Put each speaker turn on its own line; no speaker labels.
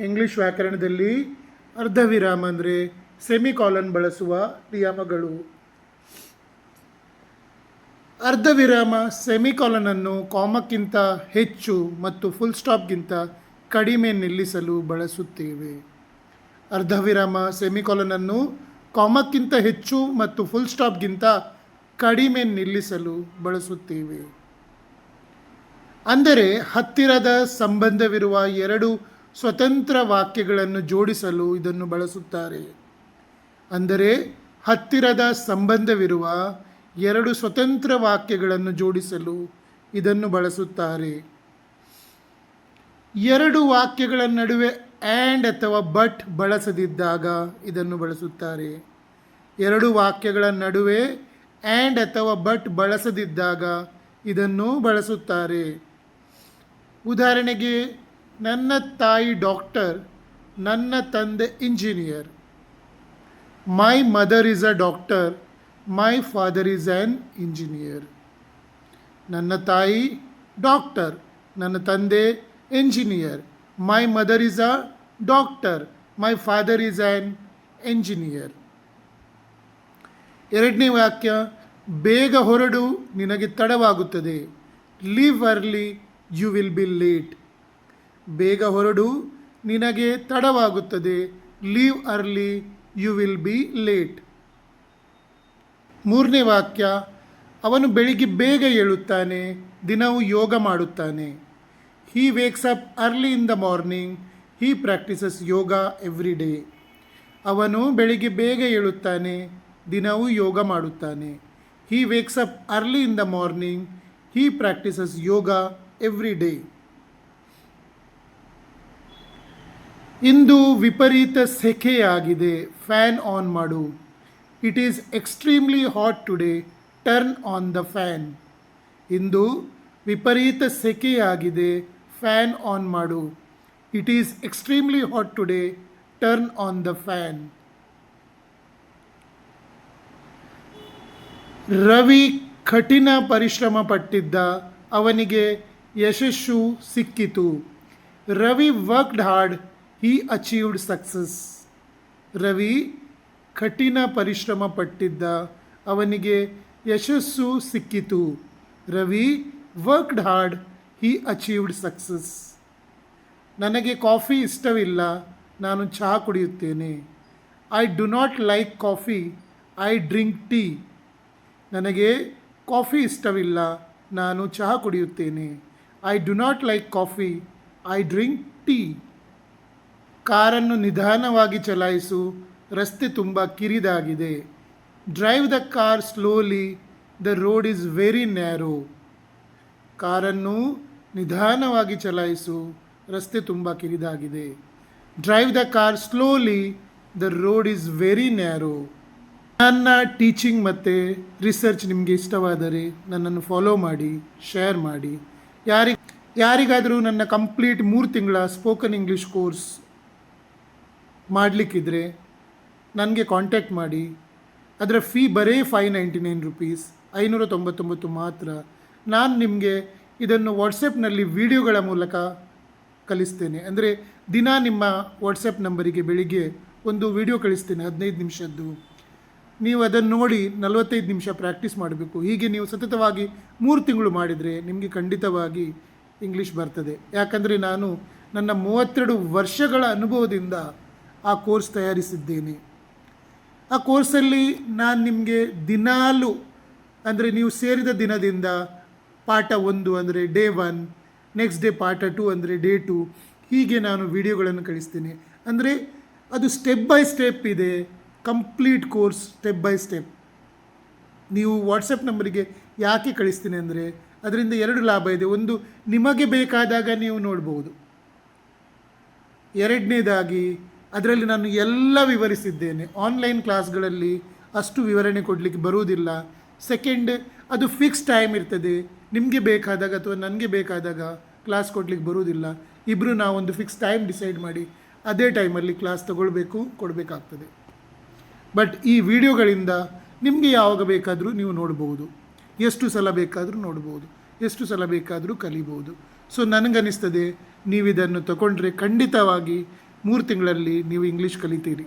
English ವ್ಯಾಕರಣದಲ್ಲಿ ಅರ್ಧವಿರಾಮ ಅಂದರೆ semicolon ಬಳಸುವ ನಿಯಮಗಳು. ಅರ್ಧವಿರಾಮ ಸೆಮಿಕಾಲನನ್ನು ಕಾಮಕ್ಕಿಂತ ಹೆಚ್ಚು ಮತ್ತು ಫುಲ್ ಸ್ಟಾಪ್ಗಿಂತ ಕಡಿಮೆ ನಿಲ್ಲಿಸಲು ಬಳಸುತ್ತೇವೆ. ಅರ್ಧವಿರಾಮ ಸೆಮಿಕಾಲನನ್ನು ಕಾಮಕ್ಕಿಂತ ಹೆಚ್ಚು ಮತ್ತು ಫುಲ್ ಸ್ಟಾಪ್ಗಿಂತ ಕಡಿಮೆ ನಿಲ್ಲಿಸಲು ಬಳಸುತ್ತೇವೆ. ಅಂದರೆ ಹತ್ತಿರದ ಸಂಬಂಧವಿರುವ ಎರಡು ಸ್ವತಂತ್ರ ವಾಕ್ಯಗಳನ್ನು ಜೋಡಿಸಲು ಇದನ್ನು ಬಳಸುತ್ತಾರೆ. ಅಂದರೆ ಹತ್ತಿರದ ಸಂಬಂಧವಿರುವ ಎರಡು ಸ್ವತಂತ್ರ ವಾಕ್ಯಗಳನ್ನು ಜೋಡಿಸಲು ಇದನ್ನು ಬಳಸುತ್ತಾರೆ. ಎರಡು ವಾಕ್ಯಗಳ ನಡುವೆ ಆ್ಯಂಡ್ ಅಥವಾ ಬಟ್ ಬಳಸದಿದ್ದಾಗ ಇದನ್ನು ಬಳಸುತ್ತಾರೆ. ಎರಡು ವಾಕ್ಯಗಳ ನಡುವೆ ಆ್ಯಂಡ್ ಅಥವಾ ಬಟ್ ಬಳಸದಿದ್ದಾಗ ಇದನ್ನು ಬಳಸುತ್ತಾರೆ. ಉದಾಹರಣೆಗೆ, ನನ್ನ ತಾಯಿ ಡಾಕ್ಟರ್, ನನ್ನ ತಂದೆ engineer. My mother is a doctor, my father is an engineer. ನನ್ನ ತಾಯಿ ಡಾಕ್ಟರ್, ನನ್ನ ತಂದೆ engineer. My mother is a doctor, my father is an engineer. ಎರಡನೇ ವಾಕ್ಯ, ಬೇಗ ಹೊರಡು, ನಿನಗೆ ತಡವಾಗುತ್ತದೆ. Leave early, you will be late. ಬೇಗ ಹೊರಡು, ನಿನಗೆ ತಡವಾಗುತ್ತದೆ. Leave early, you will be late. ಮೂರನೇ ವಾಕ್ಯ, ಅವನು ಬೆಳಿಗ್ಗೆ ಬೇಗ ಏಳುತ್ತಾನೆ, ದಿನವೂ ಯೋಗ ಮಾಡುತ್ತಾನೆ. He wakes up early in the morning, he practises yoga every day. ಅವನು ಬೆಳಿಗ್ಗೆ ಬೇಗ ಏಳುತ್ತಾನೆ, ದಿನವೂ ಯೋಗ ಮಾಡುತ್ತಾನೆ. He wakes up early in the morning, he practises yoga every day. ಇಂದು ವಿಪರೀತ ಸೆಖೆಯಾಗಿದೆ, ಫ್ಯಾನ್ ಆನ್ ಮಾಡು. It is extremely hot today, turn on the fan. ಇಂದು ವಿಪರೀತ ಸೆಖೆಯಾಗಿದೆ, ಫ್ಯಾನ್ ಆನ್ ಮಾಡು. It is extremely hot today, turn on the fan. Ravi ಕಠಿಣ ಪರಿಶ್ರಮ ಪಟ್ಟಿದ್ದ, ಅವನಿಗೆ ಯಶಸ್ಸು ಸಿಕ್ಕಿತು. Ravi worked hard, he achieved success. Ravi ಕಠಿಣ ಪರಿಶ್ರಮ ಪಟ್ಟಿದ್ದ, ಅವನಿಗೆ ಯಶಸ್ಸು ಸಿಕ್ಕಿತು. Ravi worked hard, he achieved success. ನನಗೆ ಕಾಫಿ ಇಷ್ಟವಿಲ್ಲ, ನಾನು ಚಹಾ ಕುಡಿಯುತ್ತೇನೆ. I do not like coffee, I drink tea. ನನಗೆ ಕಾಫಿ ಇಷ್ಟವಿಲ್ಲ, ನಾನು ಚಹಾ ಕುಡಿಯುತ್ತೇನೆ. I do not like coffee, I drink tea. ಕಾರನ್ನು ನಿಧಾನವಾಗಿ ಚಲಾಯಿಸು, ರಸ್ತೆ ತುಂಬ ಕಿರಿದಾಗಿದೆ. Drive the car slowly, the road is very narrow. ಕಾರನ್ನು ನಿಧಾನವಾಗಿ ಚಲಾಯಿಸು, ರಸ್ತೆ ತುಂಬ ಕಿರಿದಾಗಿದೆ. Drive the car slowly, the road is very narrow. ನನ್ನ ಟೀಚಿಂಗ್ ಮತ್ತು ರಿಸರ್ಚ್ ನಿಮಗೆ ಇಷ್ಟವಾದರೆ ನನ್ನನ್ನು ಫಾಲೋ ಮಾಡಿ, ಶೇರ್ ಮಾಡಿ. ಯಾರಿಗಾದರೂ ನನ್ನ ಕಂಪ್ಲೀಟ್ 3 ತಿಂಗಳ ಸ್ಪೋಕನ್ ಇಂಗ್ಲೀಷ್ ಕೋರ್ಸ್ ಮಾಡಲಿಕ್ಕಿದ್ರೆ ನನಗೆ ಕಾಂಟ್ಯಾಕ್ಟ್ ಮಾಡಿ. ಅದರ ಫೀ ಬರೀ ₹599, 599 ಮಾತ್ರ. ನಾನು ನಿಮಗೆ ಇದನ್ನು ವಾಟ್ಸಪ್ನಲ್ಲಿ ವಿಡಿಯೋಗಳ ಮೂಲಕ ಕಲಿಸ್ತೇನೆ. ಅಂದರೆ ದಿನ ನಿಮ್ಮ ವಾಟ್ಸಪ್ ನಂಬರಿಗೆ ಬೆಳಿಗ್ಗೆ ಒಂದು ವಿಡಿಯೋ ಕಳಿಸ್ತೇನೆ, 15 ನಿಮಿಷದ್ದು. ನೀವು ಅದನ್ನು ನೋಡಿ 45 ನಿಮಿಷ ಪ್ರಾಕ್ಟೀಸ್ ಮಾಡಬೇಕು. ಹೀಗೆ ನೀವು ಸತತವಾಗಿ 3 ತಿಂಗಳು ಮಾಡಿದರೆ ನಿಮಗೆ ಖಂಡಿತವಾಗಿ ಇಂಗ್ಲೀಷ್ ಬರ್ತದೆ. ಯಾಕಂದರೆ ನಾನು ನನ್ನ 32 ವರ್ಷಗಳ ಅನುಭವದಿಂದ ಆ ಕೋರ್ಸ್ ತಯಾರಿಸಿದ್ದೇನೆ. ಆ ಕೋರ್ಸಲ್ಲಿ ನಾನು ನಿಮಗೆ ದಿನಾಲು, ಅಂದರೆ ನೀವು ಸೇರಿದ ದಿನದಿಂದ ಪಾಠ 1 ಅಂದರೆ ಡೇ 1, ನೆಕ್ಸ್ಟ್ ಡೇ ಪಾಠ 2 ಅಂದರೆ ಡೇ 2, ಹೀಗೆ ನಾನು ವಿಡಿಯೋಗಳನ್ನು ಕಳಿಸ್ತೇನೆ. ಅಂದರೆ ಅದು ಸ್ಟೆಪ್ ಬೈ ಸ್ಟೆಪ್ ಇದೆ, complete course step by step. ನೀವು ವಾಟ್ಸಪ್ ನಂಬರಿಗೆ ಯಾಕೆ ಕಳಿಸ್ತೀನಿ ಅಂದರೆ ಅದರಿಂದ 2 ಲಾಭ ಇದೆ. ಒಂದು, ನಿಮಗೆ ಬೇಕಾದಾಗ ನೀವು ನೋಡ್ಬೋದು. ಎರಡನೇದಾಗಿ ಅದರಲ್ಲಿ ನಾನು ಎಲ್ಲ ವಿವರಿಸಿದ್ದೇನೆ. ಆನ್ಲೈನ್ ಕ್ಲಾಸ್ಗಳಲ್ಲಿ ಅಷ್ಟು ವಿವರಣೆ ಕೊಡಲಿಕ್ಕೆ ಬರುವುದಿಲ್ಲ. ಸೆಕೆಂಡ್, ಅದು ಫಿಕ್ಸ್ ಟೈಮ್ ಇರ್ತದೆ. ನಿಮಗೆ ಬೇಕಾದಾಗ ಅಥವಾ ನನಗೆ ಬೇಕಾದಾಗ ಕ್ಲಾಸ್ ಕೊಡಲಿಕ್ಕೆ ಬರುವುದಿಲ್ಲ. ಇಬ್ಬರು ನಾವೊಂದು ಫಿಕ್ಸ್ ಟೈಮ್ ಡಿಸೈಡ್ ಮಾಡಿ ಅದೇ ಟೈಮಲ್ಲಿ ಕ್ಲಾಸ್ ಕೊಡಬೇಕಾಗ್ತದೆ. ಬಟ್ ಈ ವಿಡಿಯೋಗಳಿಂದ ನಿಮಗೆ ಯಾವಾಗ ಬೇಕಾದರೂ ನೀವು ನೋಡ್ಬೋದು, ಎಷ್ಟು ಸಲ ಬೇಕಾದರೂ ನೋಡ್ಬೋದು, ಎಷ್ಟು ಸಲ ಬೇಕಾದರೂ ಕಲಿಬೋದು. ಸೊ ನನಗನ್ನಿಸ್ತದೆ ನೀವಿದನ್ನು ತಗೊಂಡ್ರೆ ಖಂಡಿತವಾಗಿ 3 ತಿಂಗಳಲ್ಲಿ ನೀವು ಇಂಗ್ಲೀಷ್ ಕಲಿತೀರಿ.